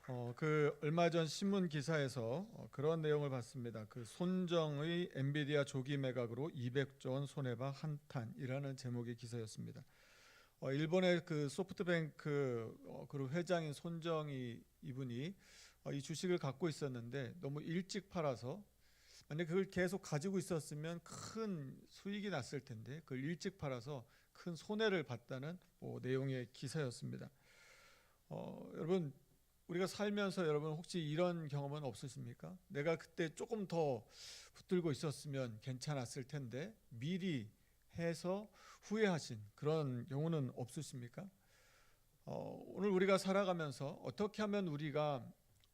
얼마 전 신문 기사에서 그런 내용을 봤습니다. 손정의 엔비디아 조기 매각으로 200조 원 손해봐 한탄이라는 제목의 기사였습니다. 일본의 소프트뱅크 그룹 회장인 손정의 이분이 이 주식을 갖고 있었는데 너무 일찍 팔아서 만약 그걸 계속 가지고 있었으면 큰 수익이 났을 텐데 그걸 일찍 팔아서 큰 손해를 봤다는 내용의 기사였습니다. 여러분, 우리가 살면서 여러분 혹시 이런 경험은 없으십니까? 내가 그때 조금 더 붙들고 있었으면 괜찮았을 텐데 미리 해서 후회하신 그런 경우는 없으십니까? 오늘 우리가 살아가면서 어떻게 하면 우리가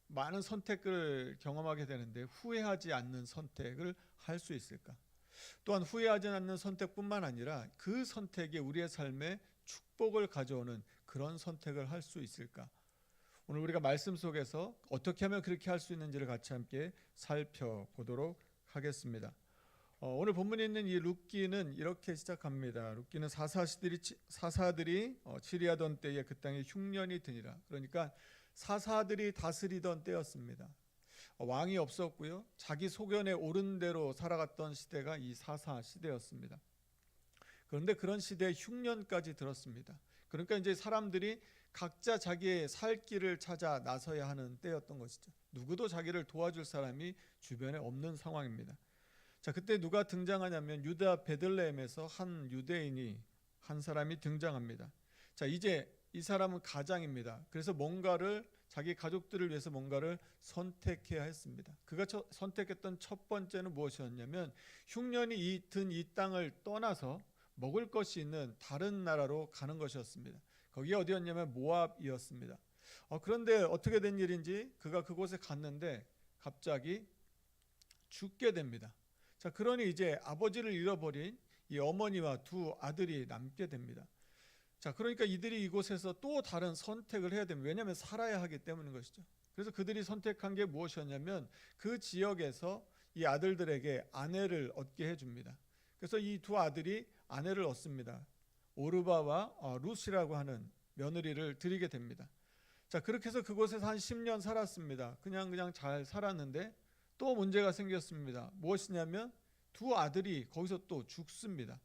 많은 선택을 경험하게 되는데 후회하지 않는 선택을 할 수 있을까? 또한 후회하지 않는 선택뿐만 아니라 그 선택이 우리의 삶에 축복을 가져오는 그런 선택을 할 수 있을까? 오늘 우리가 말씀 속에서 어떻게 하면 그렇게 할 수 있는지를 같이 함께 살펴보도록 하겠습니다. 오늘 본문에 있는 이 룻기는 이렇게 시작합니다. 룻기는 사사들이 치리하던 때에 그 땅에 흉년이 드니라. 그러니까 사사들이 다스리던 때였습니다. 왕이 없었고요. 자기 소견에 옳은 대로 살아갔던 시대가 이 사사 시대였습니다. 그런데 그런 시대에 흉년까지 들었습니다. 그러니까 이제 사람들이 각자 자기의 살 길을 찾아 나서야 하는 때였던 것이죠. 누구도 자기를 도와줄 사람이 주변에 없는 상황입니다. 자, 그때 누가 등장하냐면 유다 베들레헴에서 한 유대인이 한 사람이 등장합니다. 자, 이제 이 사람은 가장입니다. 그래서 뭔가를 자기 가족들을 위해서 뭔가를 선택해야 했습니다. 그가 선택했던 첫 번째는 무엇이었냐면 흉년이 든 이 땅을 떠나서 먹을 것이 있는 다른 나라로 가는 것이었습니다. 거기가 어디였냐면 모압이었습니다. 그런데 어떻게 된 일인지 그가 그곳에 갔는데 갑자기 죽게 됩니다. 자, 그러니 이제 아버지를 잃어버린 이 어머니와 두 아들이 남게 됩니다. 자, 그러니까 이들이 이곳에서 또 다른 선택을 해야 됩니다. 왜냐하면 살아야 하기 때문인 것이죠. 그래서 그들이 선택한 게 무엇이었냐면 그 지역에서 이 아들들에게 아내를 얻게 해줍니다. 그래서 이 두 아들이 아내를 얻습니다. 오르바와 룻이라고 하는 며느리를 드리게 됩니다. 자, 그렇게 해서 그곳에서 한 10년 살았습니다. 그냥 잘 살았는데 또 문제가 생겼습니다. 무엇이냐면 두 아들이 거기서 또 죽습니다.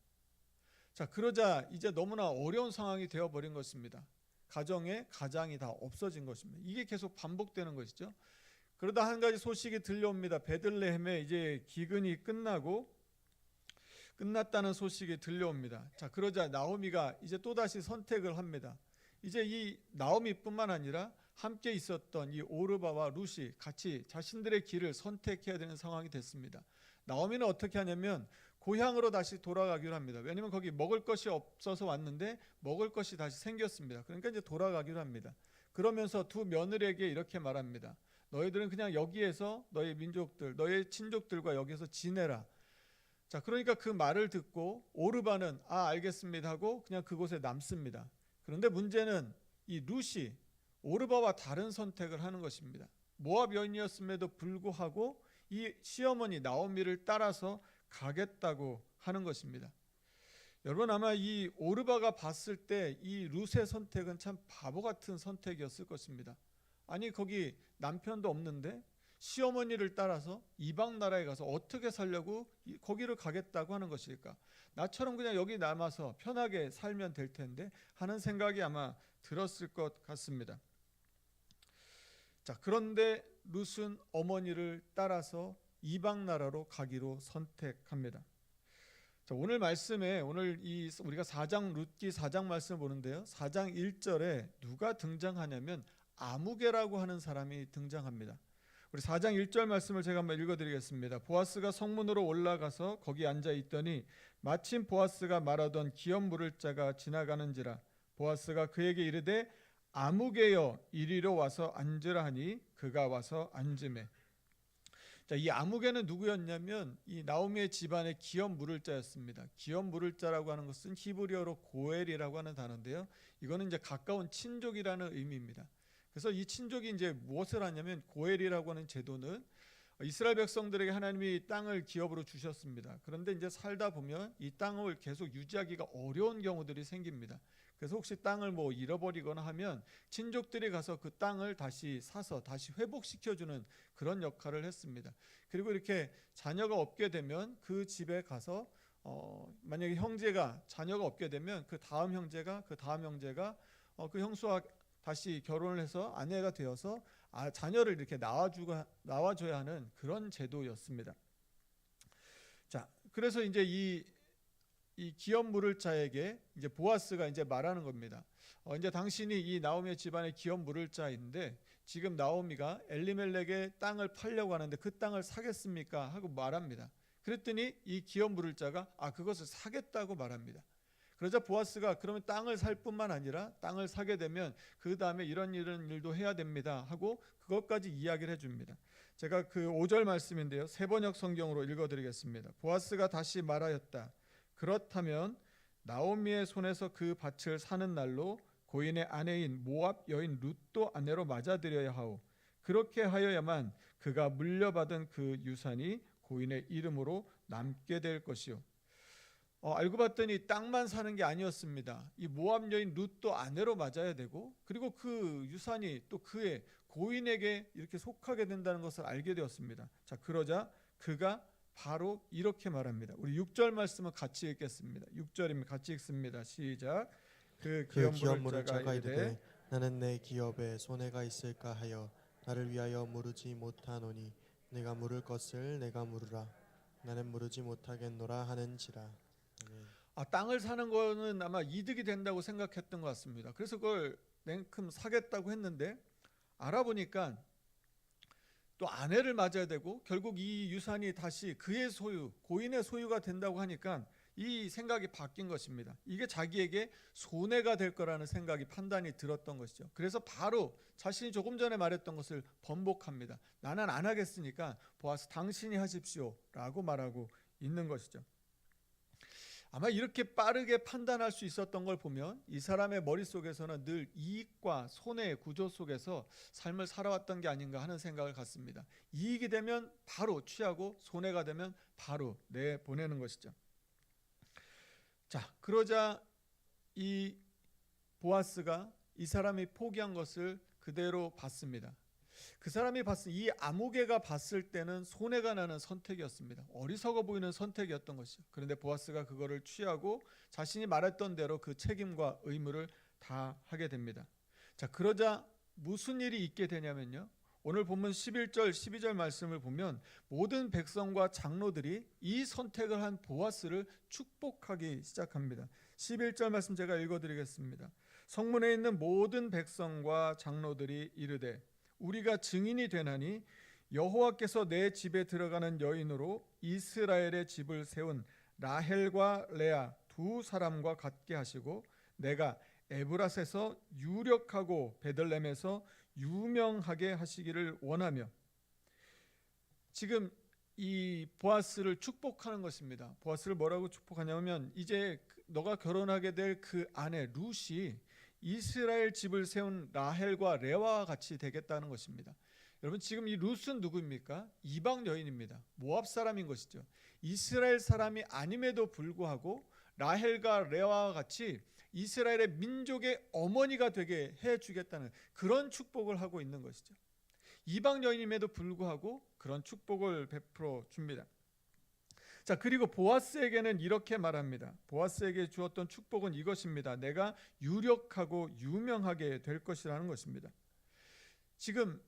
자, 그러자 이제 너무나 어려운 상황이 되어버린 것입니다. 가정에 가장이 다 없어진 것입니다. 이게 계속 반복되는 것이죠. 그러다 한 가지 소식이 들려옵니다. 베들레헴에 이제 기근이 끝났다는 소식이 들려옵니다. 자, 그러자 나오미가 이제 또다시 선택을 합니다. 이제 이 나오미뿐만 아니라 함께 있었던 이 오르바와 룻이 같이 자신들의 길을 선택해야 되는 상황이 됐습니다. 나오미는 어떻게 하냐면 고향으로 다시 돌아가기로 합니다. 왜냐하면 거기 먹을 것이 없어서 왔는데 먹을 것이 다시 생겼습니다. 그러니까 이제 돌아가기로 합니다. 그러면서 두 며느리에게 이렇게 말합니다. 너희들은 그냥 여기에서 너희 민족들, 너희 친족들과 여기서 지내라. 자, 그러니까 그 말을 듣고 오르바는 알겠습니다 하고 그냥 그곳에 남습니다. 그런데 문제는 이 룻이 오르바와 다른 선택을 하는 것입니다. 모압 여인이었음에도 불구하고 이 시어머니 나오미를 따라서 가겠다고 하는 것입니다. 여러분, 아마 이 오르바가 봤을 때 이 룻의 선택은 참 바보 같은 선택이었을 것입니다. 아니, 거기 남편도 없는데 시어머니를 따라서 이방 나라에 가서 어떻게 살려고 거기를 가겠다고 하는 것일까? 나처럼 그냥 여기 남아서 편하게 살면 될 텐데 하는 생각이 아마 들었을 것 같습니다. 자, 그런데 룻은 어머니를 따라서 이방 나라로 가기로 선택합니다. 자, 오늘 말씀에 우리가 4장 룻기 4장 말씀을 보는데요. 4장 1절에 누가 등장하냐면 아무개라고 하는 사람이 등장합니다. 우리 4장 1절 말씀을 제가 한번 읽어드리겠습니다. 보아스가 성문으로 올라가서 거기 앉아 있더니 마침 보아스가 말하던 기업 물을 자가 지나가는지라. 보아스가 그에게 이르되 아무개여 이리로 와서 앉으라 하니 그가 와서 앉으매. 자, 이 아무개는 누구였냐면 이 나오미의 집안의 기업 물을 자였습니다. 기업 물을 자라고 하는 것은 히브리어로 고엘이라고 하는 단어인데요. 이거는 이제 가까운 친족이라는 의미입니다. 그래서 이 친족이 이제 무엇을 하냐면 고엘이라고 하는 제도는 이스라엘 백성들에게 하나님이 땅을 기업으로 주셨습니다. 그런데 이제 살다 보면 이 땅을 계속 유지하기가 어려운 경우들이 생깁니다. 그래서 혹시 땅을 뭐 잃어버리거나 하면 친족들이 가서 그 땅을 다시 사서 다시 회복시켜주는 그런 역할을 했습니다. 그리고 이렇게 자녀가 없게 되면 그 집에 가서 만약에 형제가 자녀가 없게 되면 그 다음 형제가 그 형수와 다시 결혼을 해서 아내가 되어서 자녀를 이렇게 낳아줘야 하는 그런 제도였습니다. 자, 그래서 이제 이 기업 물을 자에게 이제 보아스가 이제 말하는 겁니다. 이제 당신이 이 나오미의 집안의 기업 물을 자인데 지금 나오미가 엘리멜렉의 땅을 팔려고 하는데 그 땅을 사겠습니까? 하고 말합니다. 그랬더니 이 기업 물을 자가 그것을 사겠다고 말합니다. 그러자 보아스가 그러면 땅을 살 뿐만 아니라 땅을 사게 되면 그 다음에 이런 일도 해야 됩니다 하고 그것까지 이야기를 해줍니다. 제가 그 5절 말씀인데요, 세번역 성경으로 읽어드리겠습니다. 보아스가 다시 말하였다. 그렇다면 나오미의 손에서 그 밭을 사는 날로 고인의 아내인 모압 여인 룻도 아내로 맞아들여야 하오. 그렇게 하여야만 그가 물려받은 그 유산이 고인의 이름으로 남게 될 것이요. 알고 봤더니 땅만 사는 게 아니었습니다. 이 모압 여인 룻도 아내로 맞아야 되고 그리고 그 유산이 또 그의 고인에게 이렇게 속하게 된다는 것을 알게 되었습니다. 자, 그러자 그가 바로 이렇게 말합니다. 우리 6절 말씀을 같이 읽겠습니다. 6절입니다. 같이 읽습니다. 시작. 그 기업 물을 자가 이르되 나는 내 기업에 손해가 있을까 하여 나를 위하여 물으지 못하노니 내가 물을 것을 내가 물으라. 나는 물으지 못하겠노라 하는지라. 땅을 사는 거는 아마 이득이 된다고 생각했던 것 같습니다. 그래서 그걸 냉큼 사겠다고 했는데 알아보니까 또 아내를 맞아야 되고 결국 이 유산이 다시 그의 소유, 고인의 소유가 된다고 하니까 이 생각이 바뀐 것입니다. 이게 자기에게 손해가 될 거라는 생각이 판단이 들었던 것이죠. 그래서 바로 자신이 조금 전에 말했던 것을 번복합니다. 나는 안 하겠으니까 보아스 당신이 하십시오 라고 말하고 있는 것이죠. 아마 이렇게 빠르게 판단할 수 있었던 걸 보면 이 사람의 머릿속에서는 늘 이익과 손해의 구조 속에서 삶을 살아왔던 게 아닌가 하는 생각을 갖습니다. 이익이 되면 바로 취하고 손해가 되면 바로 내보내는 것이죠. 자, 그러자 이 보아스가 이 사람이 포기한 것을 그대로 받습니다. 그 사람이 이 아무개가 봤을 때는 손해가 나는 선택이었습니다. 어리석어 보이는 선택이었던 것이죠. 그런데 보아스가 그거를 취하고 자신이 말했던 대로 그 책임과 의무를 다 하게 됩니다. 자, 그러자 무슨 일이 있게 되냐면요, 오늘 본문 11절 12절 말씀을 보면 모든 백성과 장로들이 이 선택을 한 보아스를 축복하기 시작합니다. 11절 말씀 제가 읽어드리겠습니다. 성문에 있는 모든 백성과 장로들이 이르되 우리가 증인이 되나니 여호와께서 내 집에 들어가는 여인으로 이스라엘의 집을 세운 라헬과 레아 두 사람과 같게 하시고 내가 에브라스에서 유력하고 베들레헴에서 유명하게 하시기를 원하며, 지금 이 보아스를 축복하는 것입니다. 보아스를 뭐라고 축복하냐면 이제 너가 결혼하게 될 그 아내 룻이 이스라엘 집을 세운 라헬과 레아와 같이 되겠다는 것입니다. 여러분, 지금 이 룻은 누구입니까? 이방 여인입니다. 모압 사람인 것이죠. 이스라엘 사람이 아님에도 불구하고 라헬과 레아와 같이 이스라엘의 민족의 어머니가 되게 해주겠다는 그런 축복을 하고 있는 것이죠. 이방 여인임에도 불구하고 그런 축복을 베풀어 줍니다. 자, 그리고 보아스에게는 이렇게 말합니다. 보아스에게 주었던 축복은 이것입니다. 내가 유력하고 유명하게 될 것이라는 것입니다. 지금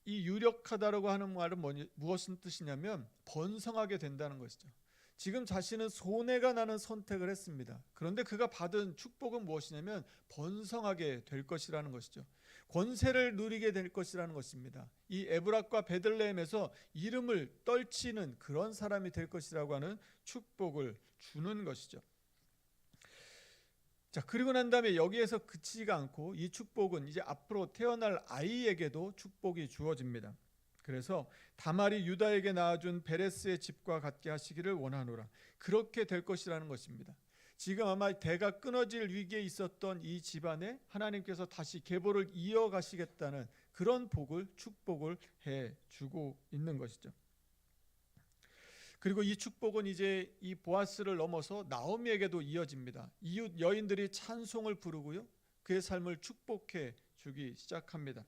이 유력하다라고 하는 말은 무엇인 뜻이냐면 번성하게 된다는 것이죠. 지금 자신은 손해가 나는 선택을 했습니다. 그런데 그가 받은 축복은 무엇이냐면 번성하게 될 것이라는 것이죠. 권세를 누리게 될 것이라는 것입니다. 이 에브락과 베들레헴에서 이름을 떨치는 그런 사람이 될 것이라고 하는 축복을 주는 것이죠. 자, 그리고 난 다음에 여기에서 그치지가 않고 이 축복은 이제 앞으로 태어날 아이에게도 축복이 주어집니다. 그래서 다말이 유다에게 낳아준 베레스의 집과 같게 하시기를 원하노라. 그렇게 될 것이라는 것입니다. 지금 아마 대가 끊어질 위기에 있었던 이 집안에 하나님께서 다시 계보를 이어가시겠다는 그런 축복을 해주고 있는 것이죠. 그리고 이 축복은 이제 이 보아스를 넘어서 나오미에게도 이어집니다. 이웃 여인들이 찬송을 부르고요, 그의 삶을 축복해 주기 시작합니다.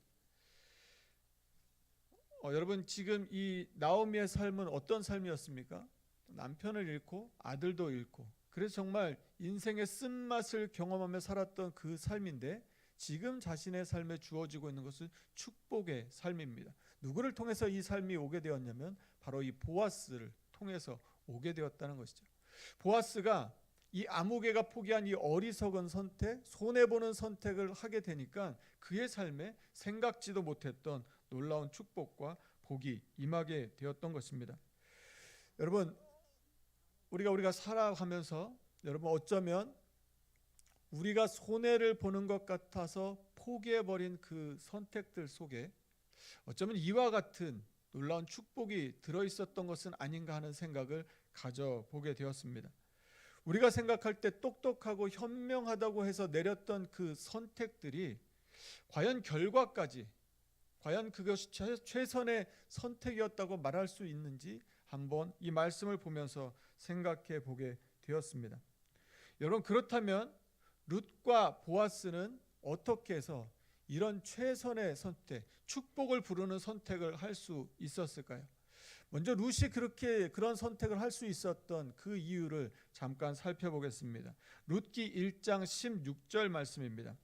여러분, 지금 이 나오미의 삶은 어떤 삶이었습니까? 남편을 잃고 아들도 잃고, 그래서 정말 인생의 쓴맛을 경험하며 살았던 그 삶인데, 지금 자신의 삶에 주어지고 있는 것은 축복의 삶입니다. 누구를 통해서 이 삶이 오게 되었냐면 바로 이 보아스를 통해서 오게 되었다는 것이죠. 보아스가 이 아무개가 포기한 이 어리석은 선택, 손해보는 선택을 하게 되니까 그의 삶에 생각지도 못했던 놀라운 축복과 복이 임하게 되었던 것입니다. 여러분, 우리가 살아가면서 여러분, 어쩌면 우리가 손해를 보는 것 같아서 포기해버린 그 선택들 속에 어쩌면 이와 같은 놀라운 축복이 들어있었던 것은 아닌가 하는 생각을 가져보게 되었습니다. 우리가 생각할 때 똑똑하고 현명하다고 해서 내렸던 그 선택들이 과연 결과까지 과연 그것이 최선의 선택이었다고 말할 수 있는지 한번 이 말씀을 보면서 생각해 보게 되었습니다. 여러분, 그렇다면 룻과 보아스는 어떻게 해서 이런 최선의 선택, 축복을 부르는 선택을 할 수 있었을까요? 먼저 룻이 그런 선택을 할 수 있었던 그 이유를 잠깐 살펴보겠습니다. 룻기 1장 16절 말씀입니다.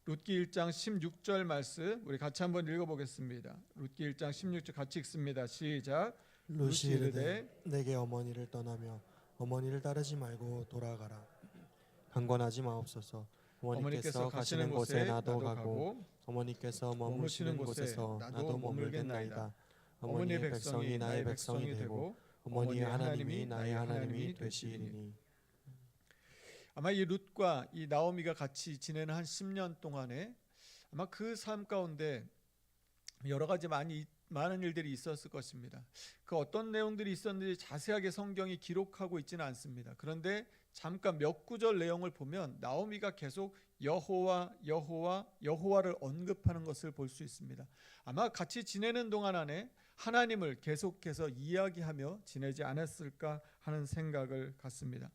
룻기 1장 16절 말씀 우리 같이 한번 읽어보겠습니다. 룻기 1장 16절 같이 읽습니다. 시작. 룻이 이르되 내게 어머니를 떠나며 어머니를 따르지 말고 돌아가라. 강권하지 마옵소서. 어머니께서 가시는 곳에 나도 가고 어머니께서 머무시는 곳에서 나도 머물겠나이다. 어머니의 백성이 나의 백성이 되고 어머니의 하나님이 나의 하나님이 되시리니. 아마 이 룻과 이 나오미가 같이 지내는 한 10년 동안에 아마 그 삶 가운데 여러 가지 많은 일들이 있었을 것입니다. 그 어떤 내용들이 있었는지 자세하게 성경이 기록하고 있지는 않습니다. 그런데 잠깐 몇 구절 내용을 보면 나오미가 계속 여호와를 언급하는 것을 볼 수 있습니다. 아마 같이 지내는 동안 안에 하나님을 계속해서 이야기하며 지내지 않았을까 하는 생각을 갖습니다.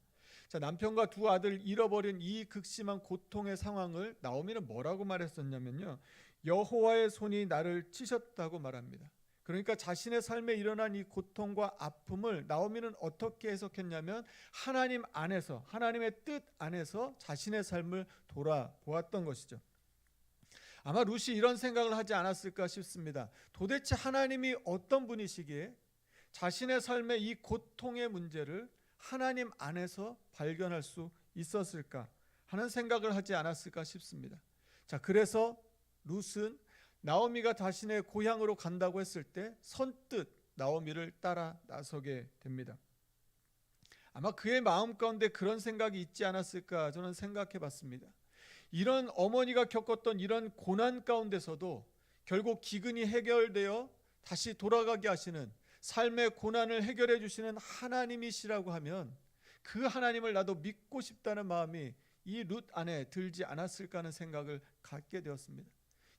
자, 남편과 두 아들 잃어버린 이 극심한 고통의 상황을 나오미는 뭐라고 말했었냐면요, 여호와의 손이 나를 치셨다고 말합니다. 그러니까 자신의 삶에 일어난 이 고통과 아픔을 나오미는 어떻게 해석했냐면 하나님 안에서, 하나님의 뜻 안에서 자신의 삶을 돌아보았던 것이죠. 아마 룻이 이런 생각을 하지 않았을까 싶습니다. 도대체 하나님이 어떤 분이시기에 자신의 삶의 이 고통의 문제를 하나님 안에서 발견할 수 있었을까 하는 생각을 하지 않았을까 싶습니다. 자, 그래서 룻은 나오미가 자신의 고향으로 간다고 했을 때 선뜻 나오미를 따라 나서게 됩니다. 아마 그의 마음 가운데 그런 생각이 있지 않았을까 저는 생각해 봤습니다. 이런 어머니가 겪었던 이런 고난 가운데서도 결국 기근이 해결되어 다시 돌아가게 하시는, 삶의 고난을 해결해 주시는 하나님이시라고 하면 그 하나님을 나도 믿고 싶다는 마음이 이 룻 안에 들지 않았을까 하는 생각을 갖게 되었습니다.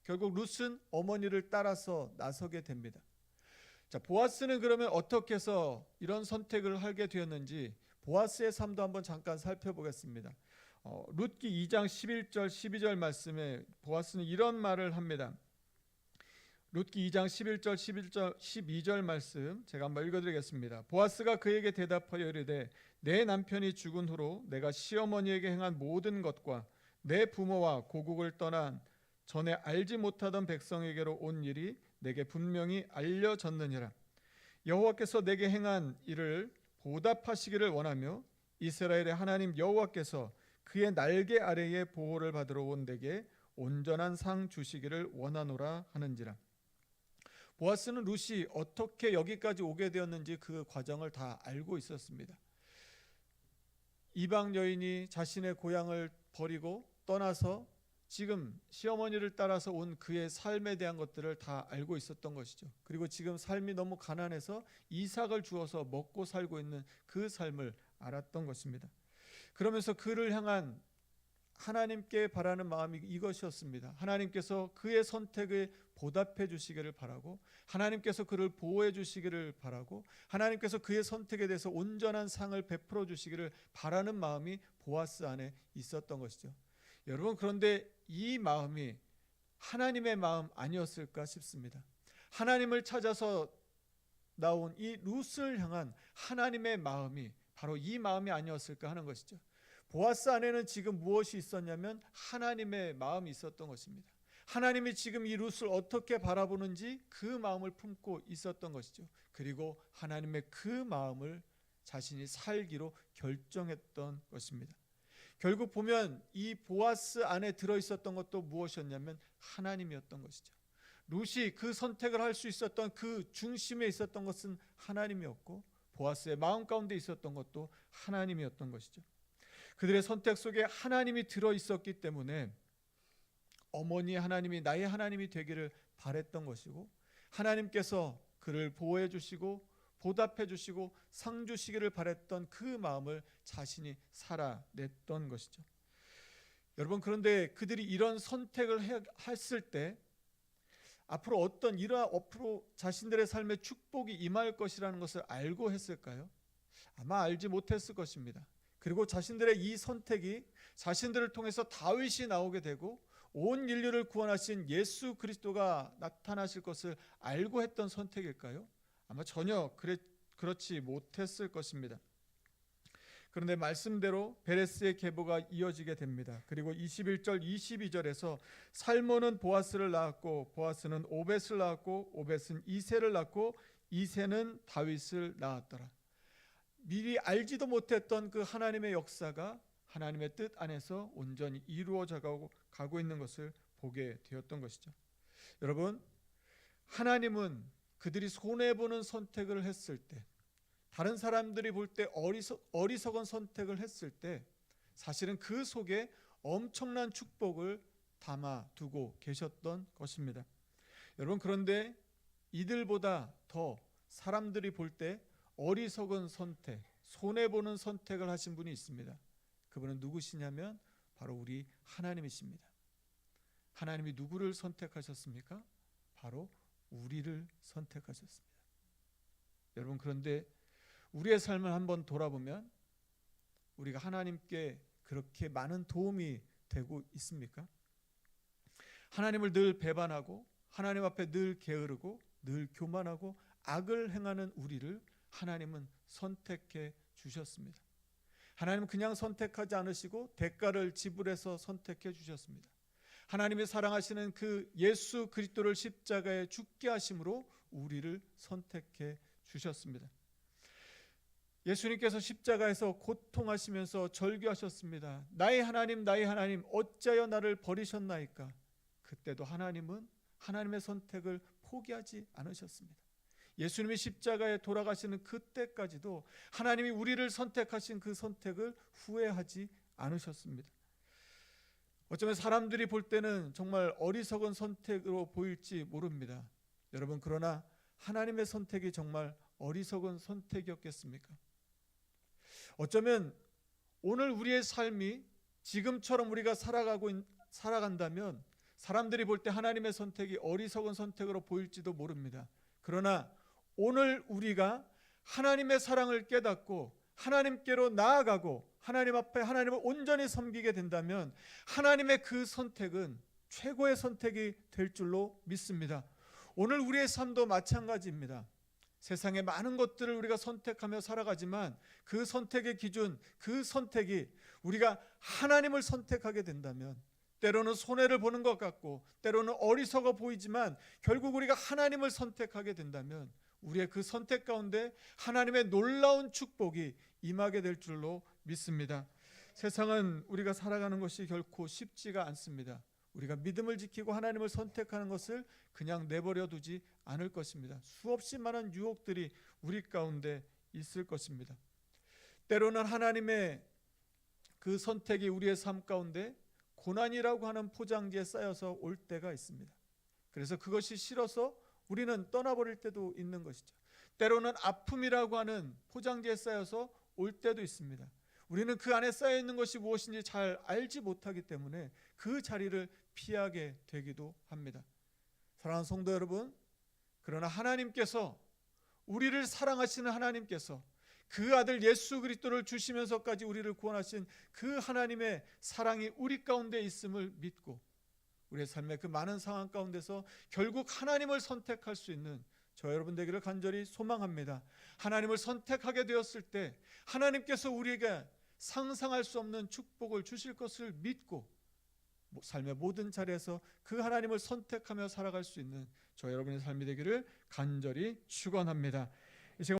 결국 룻은 어머니를 따라서 나서게 됩니다. 자, 보아스는 그러면 어떻게 해서 이런 선택을 하게 되었는지 보아스의 삶도 한번 잠깐 살펴보겠습니다. 룻기 2장 11절 12절 말씀에 보아스는 이런 말을 합니다. 룻기 2장 11절 11절 12절 말씀 제가 한번 읽어드리겠습니다. 보아스가 그에게 대답하여 이르되 내 남편이 죽은 후로 내가 시어머니에게 행한 모든 것과 내 부모와 고국을 떠난 전에 알지 못하던 백성에게로 온 일이 내게 분명히 알려졌느니라. 여호와께서 내게 행한 일을 보답하시기를 원하며 이스라엘의 하나님 여호와께서 그의 날개 아래에 보호를 받으러 온 내게 온전한 상 주시기를 원하노라 하는지라. 보아스는 룻이 어떻게 여기까지 오게 되었는지 그 과정을 다 알고 있었습니다. 이방 여인이 자신의 고향을 버리고 떠나서 지금 시어머니를 따라서 온 그의 삶에 대한 것들을 다 알고 있었던 것이죠. 그리고 지금 삶이 너무 가난해서 이삭을 주어서 먹고 살고 있는 그 삶을 알았던 것입니다. 그러면서 그를 향한 하나님께 바라는 마음이 이것이었습니다. 하나님께서 그의 선택에 보답해 주시기를 바라고, 하나님께서 그를 보호해 주시기를 바라고, 하나님께서 그의 선택에 대해서 온전한 상을 베풀어 주시기를 바라는 마음이 보아스 안에 있었던 것이죠. 여러분, 그런데 이 마음이 하나님의 마음 아니었을까 싶습니다. 하나님을 찾아서 나온 이 룻을 향한 하나님의 마음이 바로 이 마음이 아니었을까 하는 것이죠. 보아스 안에는 지금 무엇이 있었냐면 하나님의 마음이 있었던 것입니다. 하나님이 지금 이 룻을 어떻게 바라보는지 그 마음을 품고 있었던 것이죠. 그리고 하나님의 그 마음을 자신이 살기로 결정했던 것입니다. 결국 보면 이 보아스 안에 들어있었던 것도 무엇이었냐면 하나님이었던 것이죠. 룻이 그 선택을 할 수 있었던 그 중심에 있었던 것은 하나님이었고, 보아스의 마음 가운데 있었던 것도 하나님이었던 것이죠. 그들의 선택 속에 하나님이 들어있었기 때문에 어머니 하나님이 나의 하나님이 되기를 바랬던 것이고, 하나님께서 그를 보호해 주시고 보답해 주시고 상 주시기를 바랬던 그 마음을 자신이 살아냈던 것이죠. 여러분, 그런데 그들이 이런 선택을 했을 때 앞으로 앞으로 자신들의 삶에 축복이 임할 것이라는 것을 알고 했을까요? 아마 알지 못했을 것입니다. 그리고 자신들의 이 선택이 자신들을 통해서 다윗이 나오게 되고 온 인류를 구원하신 예수 그리스도가 나타나실 것을 알고 했던 선택일까요? 아마 전혀 그렇지 못했을 것입니다. 그런데 말씀대로 베레스의 계보가 이어지게 됩니다. 그리고 21절 22절에서 살몬은 보아스를 낳았고 보아스는 오벳을 낳았고 오벳은 이새를 낳고 이새는 다윗을 낳았더라. 미리 알지도 못했던 그 하나님의 역사가 하나님의 뜻 안에서 온전히 이루어져 가고 있는 것을 보게 되었던 것이죠. 여러분, 하나님은 그들이 손해보는 선택을 했을 때, 다른 사람들이 볼 때 어리석은 선택을 했을 때 사실은 그 속에 엄청난 축복을 담아두고 계셨던 것입니다. 여러분, 그런데 이들보다 더 사람들이 볼 때 어리석은 선택, 손해보는 선택을 하신 분이 있습니다. 그분은 누구시냐면 바로 우리 하나님이십니다. 하나님이 누구를 선택하셨습니까? 바로 우리를 선택하셨습니다. 여러분, 그런데 우리의 삶을 한번 돌아보면 우리가 하나님께 그렇게 많은 도움이 되고 있습니까? 하나님을 늘 배반하고 하나님 앞에 늘 게으르고 늘 교만하고 악을 행하는 우리를 하나님은 선택해 주셨습니다. 하나님은 그냥 선택하지 않으시고 대가를 지불해서 선택해 주셨습니다. 하나님이 사랑하시는 그 예수 그리스도를 십자가에 죽게 하심으로 우리를 선택해 주셨습니다. 예수님께서 십자가에서 고통하시면서 절규하셨습니다. 나의 하나님 어찌하여 나를 버리셨나이까? 그때도 하나님은 하나님의 선택을 포기하지 않으셨습니다. 예수님이 십자가에 돌아가시는 그때까지도 하나님이 우리를 선택하신 그 선택을 후회하지 않으셨습니다. 어쩌면 사람들이 볼 때는 정말 어리석은 선택으로 보일지 모릅니다. 여러분, 그러나 하나님의 선택이 정말 어리석은 선택이었겠습니까? 어쩌면 오늘 우리의 삶이 지금처럼 우리가 살아간다면 사람들이 볼 때 하나님의 선택이 어리석은 선택으로 보일지도 모릅니다. 그러나 오늘 우리가 하나님의 사랑을 깨닫고 하나님께로 나아가고 하나님 앞에 하나님을 온전히 섬기게 된다면 하나님의 그 선택은 최고의 선택이 될 줄로 믿습니다. 오늘 우리의 삶도 마찬가지입니다. 세상의 많은 것들을 우리가 선택하며 살아가지만 그 선택의 기준, 그 선택이 우리가 하나님을 선택하게 된다면 때로는 손해를 보는 것 같고 때로는 어리석어 보이지만 결국 우리가 하나님을 선택하게 된다면 우리의 그 선택 가운데 하나님의 놀라운 축복이 임하게 될 줄로 믿습니다. 세상은 우리가 살아가는 것이 결코 쉽지가 않습니다. 우리가 믿음을 지키고 하나님을 선택하는 것을 그냥 내버려 두지 않을 것입니다. 수없이 많은 유혹들이 우리 가운데 있을 것입니다. 때로는 하나님의 그 선택이 우리의 삶 가운데 고난이라고 하는 포장지에 쌓여서 올 때가 있습니다. 그래서 그것이 싫어서 우리는 떠나버릴 때도 있는 것이죠. 때로는 아픔이라고 하는 포장지에 쌓여서 올 때도 있습니다. 우리는 그 안에 쌓여 있는 것이 무엇인지 잘 알지 못하기 때문에 그 자리를 피하게 되기도 합니다. 사랑하는 성도 여러분, 그러나 하나님께서, 우리를 사랑하시는 하나님께서 그 아들 예수 그리스도를 주시면서까지 우리를 구원하신 그 하나님의 사랑이 우리 가운데 있음을 믿고 우리의 삶의 그 많은 상황 가운데서 결국 하나님을 선택할 수 있는 저 여러분 되기를 간절히 소망합니다. 하나님을 선택하게 되었을 때 하나님께서 우리에게 상상할 수 없는 축복을 주실 것을 믿고 삶의 모든 자리에서 그 하나님을 선택하며 살아갈 수 있는 저 여러분의 삶이 되기를 간절히 축원합니다.